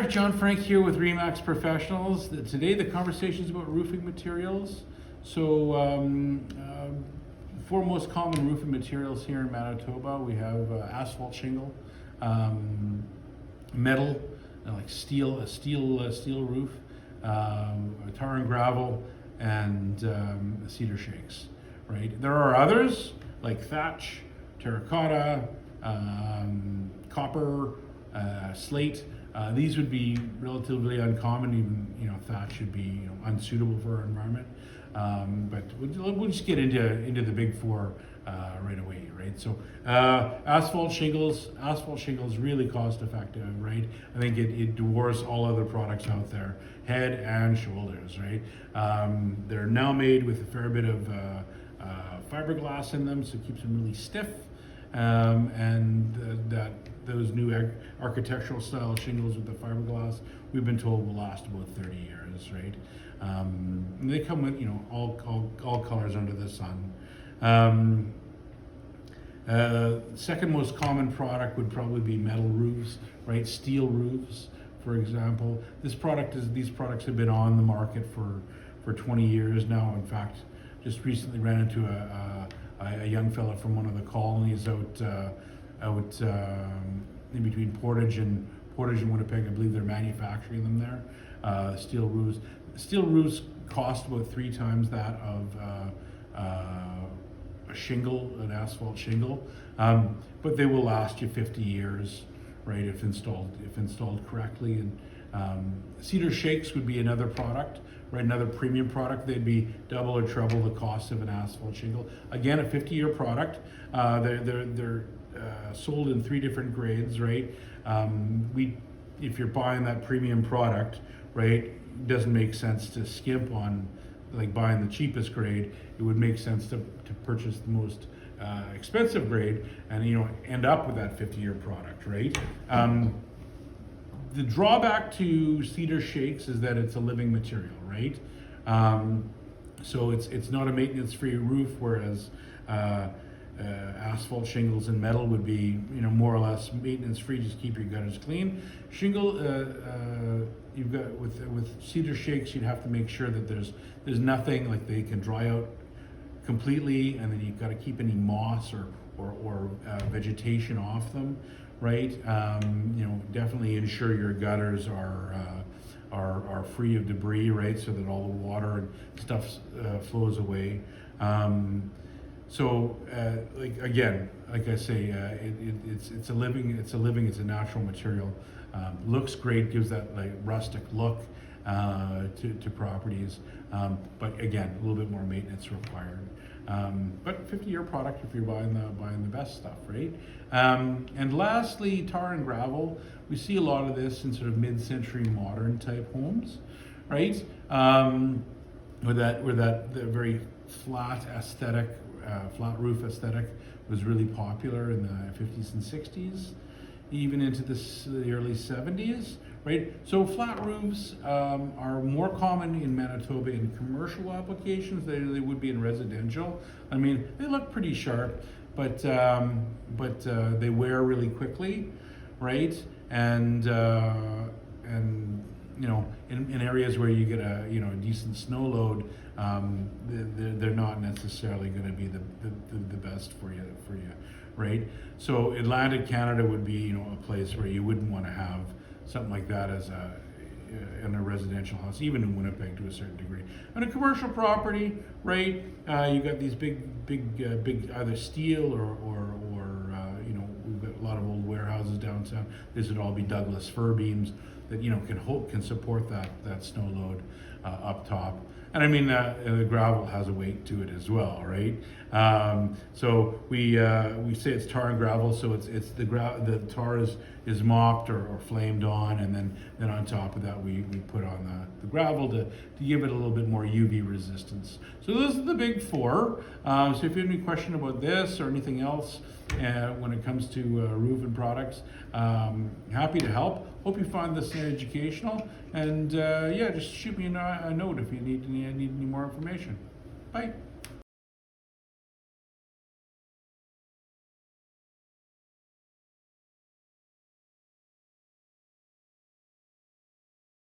there, John Frank here with Remax Professionals. Today the conversation is about roofing materials. So four most common roofing materials here in Manitoba. We have asphalt shingle, metal, like steel, a steel roof, tar and gravel, and cedar shakes. Right. There are others like thatch, terracotta, copper, slate. These would be relatively uncommon. Even thatch should be unsuitable for our environment. But we'll just get into the big four right away, right? So asphalt shingles really cost effective, right? I think it dwarfs all other products out there, head and shoulders, right? They're now made with a fair bit of fiberglass in them, so it keeps them really stiff. Those new architectural style shingles with the fiberglass, we've been told will last about 30 years, right? And they come with all colors under the sun. Second most common product would probably be metal roofs, right? Steel roofs, for example. These products have been on the market for 20 years now. In fact, just recently ran into a young fella from one of the colonies out in between Portage and Winnipeg. I believe they're manufacturing them there. Steel roofs. Steel roofs cost about 3 times that of a shingle, an asphalt shingle, but they will last you 50 years, right? If installed correctly. And cedar shakes would be another product. Right, another premium product. They'd be double or treble the cost of an asphalt shingle. Again, a 50-year product. They're sold in 3 different grades, right? If you're buying that premium product, right, it doesn't make sense to skimp on like buying the cheapest grade. It would make sense to purchase the most expensive grade and end up with that 50-year product, right? The drawback to cedar shakes is that it's a living material, right? So it's not a maintenance-free roof, whereas asphalt shingles and metal would be, more or less maintenance-free. Just keep your gutters clean. Shingle, you've got with cedar shakes, you'd have to make sure that there's nothing, like they can dry out completely, and then you've got to keep any moss or vegetation off them. Right, definitely ensure your gutters are free of debris, right, so that all the water and stuff flows away. Like I say, it's a natural material. Looks great, gives that like rustic look to properties, but again, a little bit more maintenance required. But 50-year product if you're buying the best stuff, right? And lastly, tar and gravel. We see a lot of this in sort of mid-century modern type homes, right? Where the very flat aesthetic, flat roof aesthetic was really popular in the 50s and 60s, even into the early 70s. Right, so flat roofs are more common in Manitoba in commercial applications than they would be in residential. I mean, they look pretty sharp, but they wear really quickly, right? And in areas where you get a decent snow load, they're not necessarily going to be the best for you, right? So Atlantic Canada would be a place where you wouldn't want to have something like that as in a residential house, even in Winnipeg to a certain degree. On a commercial property, right, you got these big either steel or we've got a lot of old warehouses downtown. These would all be Douglas fir beams that can support that snow load up top. And I mean, the gravel has a weight to it as well, right? So we say it's tar and gravel, so it's the tar is mopped or flamed on, and then on top of that we put on the gravel to give it a little bit more UV resistance. So those are the big four. So if you have any question about this or anything else when it comes to roofing products, happy to help. Hope you find this educational, and just shoot me a note if you need any more information. Bye.